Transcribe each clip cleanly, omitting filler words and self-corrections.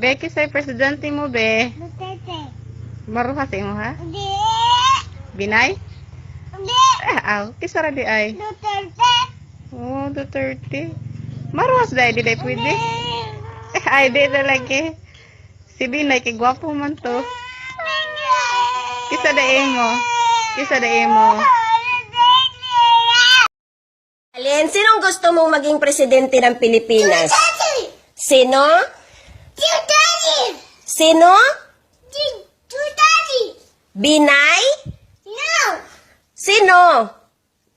Becky say presidente mo, be. Duterte. Maruha sa imo, ha? Hindi. Binay? Hindi. Aw, kisara di ay. Duterte. Oh, Duterte. Maruhas dahil, di dahil pwede. Hindi. Ay, di lagi. Si Binay, kay gwapo man to. Kisa da imo. Kisa da imo. Alin, sinong gusto mong maging presidente ng Pilipinas? Sino? Duterte. Sino? Duterte. Binay? No. Sino?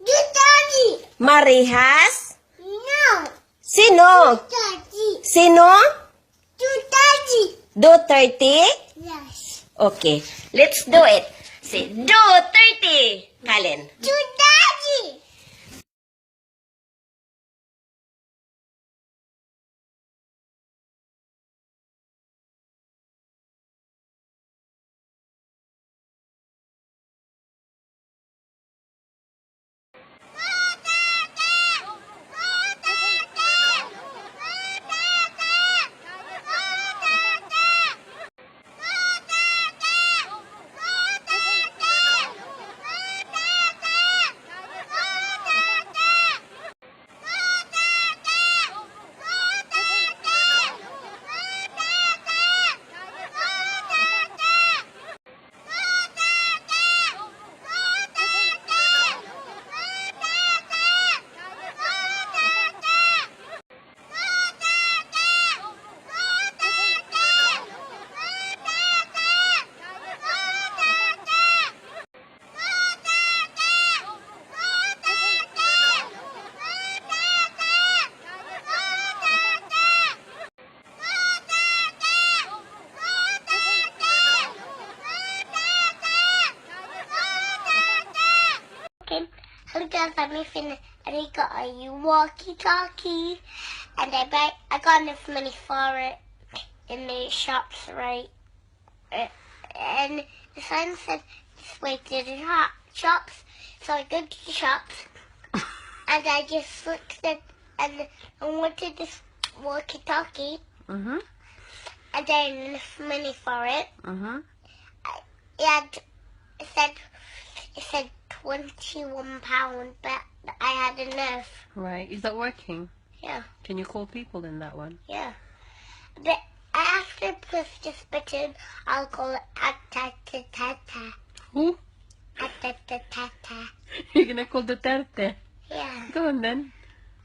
Duterte. Marihas? No. Sino? Duterte. Sino? Duterte. Duterte? Yes. Okay, let's do it. Say, Duterte! Kalin. Duterte. Got me fin and he got a walkie-talkie, and I got enough money for it in the shops, right? And the sign said this way to the shops, so I go to the shops, and I just looked at and I wanted this walkie-talkie, Mhm. and then enough money for it. Mhm. And it said £21, but I had enough. Right. Is that working? Yeah, Can you call people in that one? yeah. But after I push this button, I'll call it Atatata. Who? Atatata. You're gonna call Duterte. Yeah. Go on then.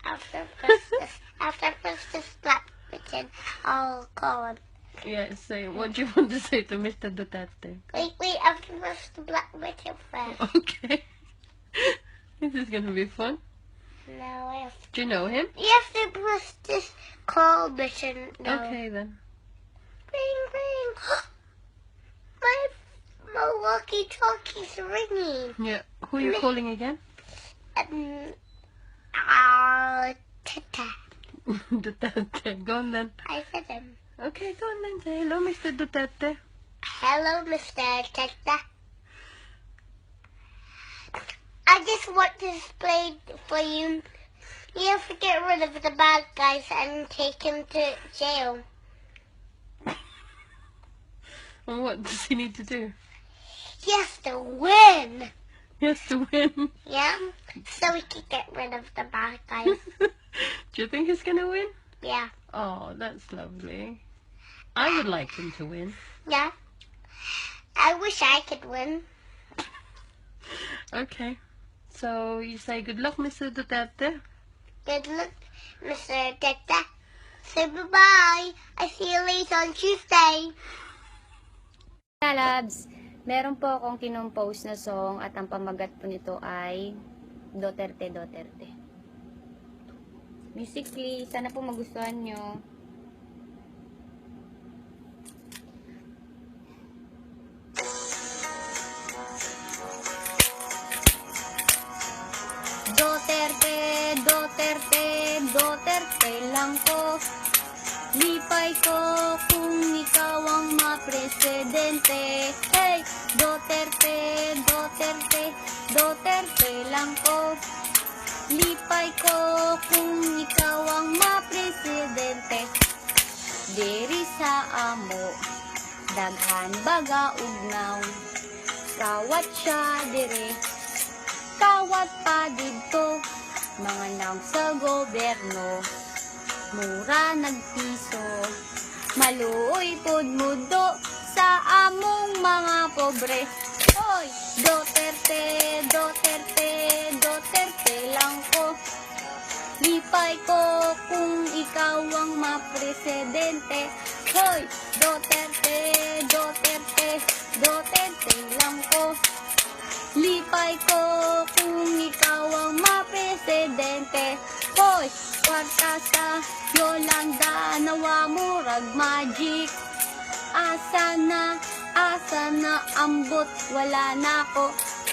After I push this black button, I'll call him. Yeah, say, what do you want to say to Mr. Duterte? Wait, I have to push the black button first. Okay. This is gonna be fun. No, I have Do you know him? You have to push this call button. No. Okay then. Ring, ring. My walkie-talkie's ringing. Yeah. Who are you calling again? Tata. Duterte. Go on then. I said him. Okay, go on then. Say hello, Mr. Duterte. Hello, Mr. Tata. I just want to explain for you. You have to get rid of the bad guys and take him to jail. And what does he need to do? He has to win. He has to win. Yeah? So we can get rid of the bad guys. Do you think he's gonna win? Yeah. Oh, that's lovely. I would like him to win. Yeah. I wish I could win. Okay. So you say good luck, Mr. Duterte. Good luck, Mr. Tata. Say bye-bye. I see you later on Tuesday. Labs, meron po akong kinompose na song at ang pamagat po nito ay Duterte, Duterte. Musically, sana po magustuhan nyo. Duterte, Duterte, Duterte lang po. Lipay ko kung ikaw ang ma-presidente. Hey, Duterte, Duterte, Duterte lang po. Lipay ko kung ikaw ang ma-presidente. There is sa amo. Daghan baga ugnaw, kawat siya dire, kawat pa dito, mga naong sa gobyerno. Mura nagpiso, maluoy pod mudo sa among mga pobre. Hoy, Duterte, Duterte, Duterte lang ko. Lipay ko kung ikaw ang mapresidente. Hoy, Duterte, Duterte, Duterte lang ko. Lipay ko kung ikaw ang mapresidente. Hoy, kwarta sa Yolanda, nawa murag magic. Asa na ambot, wala na ko.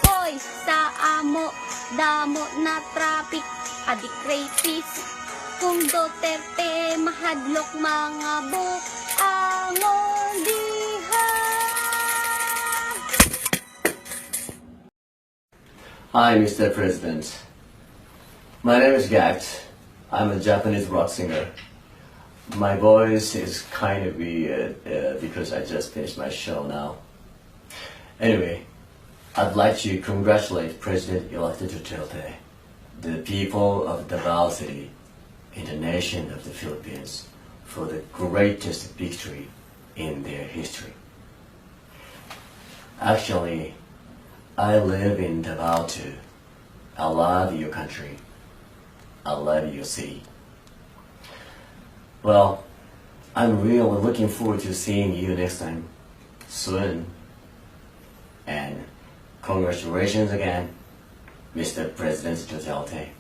Hoy, sa amo, damo na traffic, adik rapist. Kung Duterte, mahadlok mga buangon diha. Hi, Mr. President. My name is Gact. I'm a Japanese rock singer. My voice is kind of weird because I just finished my show now. Anyway, I'd like to congratulate President-elect Duterte, the people of Davao City, and the nation of the Philippines for the greatest victory in their history. Actually, I live in Davao too. I love your country. I love your city. Well, I'm really looking forward to seeing you next time, soon. And congratulations again, Mr. President Duterte.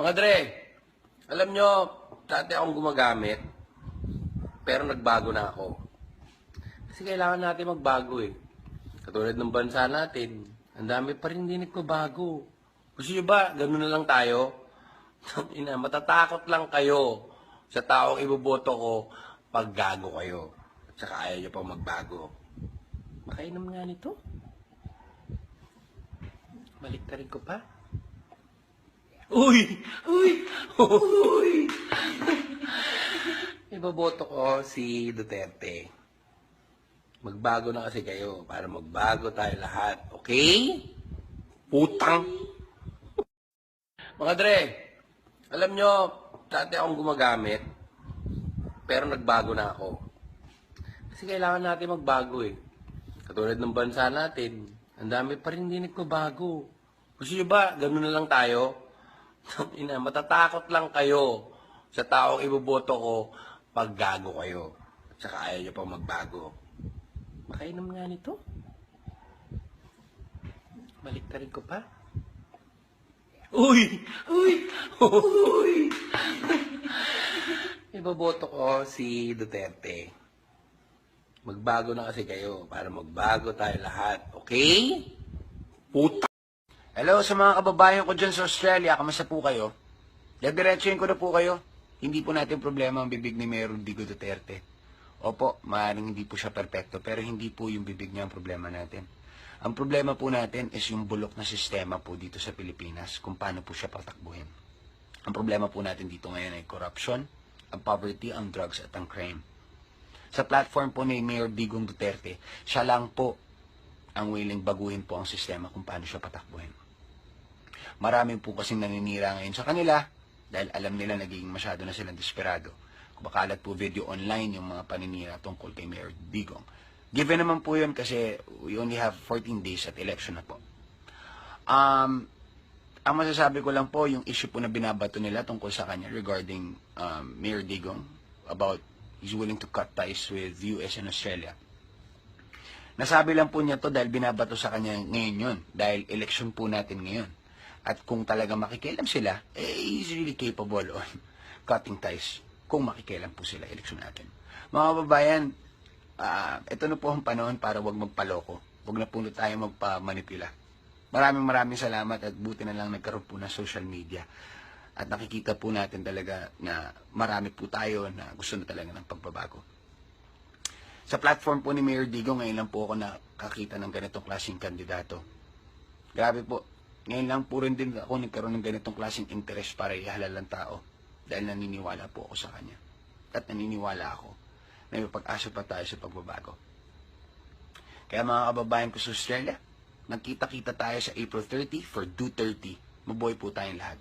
Mga Dre, alam nyo, dati akong gumagamit, pero nagbago na ako. Kasi kailangan natin magbago eh. Katulad ng bansa natin, ang dami pa rin hindi nagbabago. Gusto nyo ba, ganun na lang tayo? Ina, matatakot lang kayo sa taong iboboto ko pag gago kayo. At saka ayaw nyo pang magbago. Makainom nga nito. Balik rin ko pa. Uy! Uy! Uy! Iboboto ko si Duterte. Magbago na kasi kayo para magbago tayo lahat. Okay? Putang! Mga Dre, alam nyo, dati akong gumagamit, pero nagbago na ako. Kasi kailangan natin magbago eh. Katulad ng bansa natin, ang dami pa rin hindi nagbabago. Gusto nyo ba, ganun na lang tayo? Ina, matatakot lang kayo sa taong iboboto ko pag gago kayo. At saka ayaw nyo pang magbago. Makainom nga nito. Balik rin ko pa. Uy! Uy! Uy! Iboboto ko si Duterte. Magbago na kasi kayo para magbago tayo lahat. Okay? Puta! Hello sa mga kababayan ko dyan sa Australia, kamusta po kayo? Diretsuhin ko na po kayo. Hindi po natin problema ang bibig ni Mayor Digo Duterte. Opo, maaaring hindi po siya perpekto, pero hindi po yung bibig niya ang problema natin. Ang problema po natin is yung bulok na sistema po dito sa Pilipinas, kung paano po siya patakbuhin. Ang problema po natin dito ngayon ay corruption, ang poverty, ang drugs at ang crime. Sa platform po ni Mayor Digong Duterte, siya lang po ang willing baguhin po ang sistema kung paano siya patakbuhin. Maraming po kasing naninira ngayon sa kanila dahil alam nila naging masyado na silang desperado. Kumakalat po video online yung mga paninira tungkol kay Mayor Digong. Given naman po yun kasi we only have 14 days at election na po. Ang masasabi ko lang po, yung issue po na binabato nila tungkol sa kanya regarding Mayor Digong about he's willing to cut ties with US and Australia. Nasabi lang po niya to dahil binabato sa kanya ngayon yun. Dahil election po natin ngayon. At kung talaga makikialam sila, he's really capable on cutting ties kung makikialam po sila election natin. Mga kababayan, ito na po ang panahon para wag magpaloko. Wag na po tayo magpamanipula. Maraming salamat at buti na lang nagkaroon po ng social media. At nakikita po natin talaga na marami po tayo na gusto na talaga ng pagbabago. Sa platform po ni Mayor Digong, ngayon lang po ako nakakita ng ganitong klaseng kandidato. Grabe po. Ngayon lang po rin din ako nagkaroon ng ganitong klaseng interest para ihalal ng tao. Dahil naniniwala po ako sa kanya. At naniniwala ako na may pag-asa pa tayo sa pagbabago. Kaya mga kababayan ko sa Australia, nagkita-kita tayo sa April 30 for Do 30. Mabuhay po tayong lahat.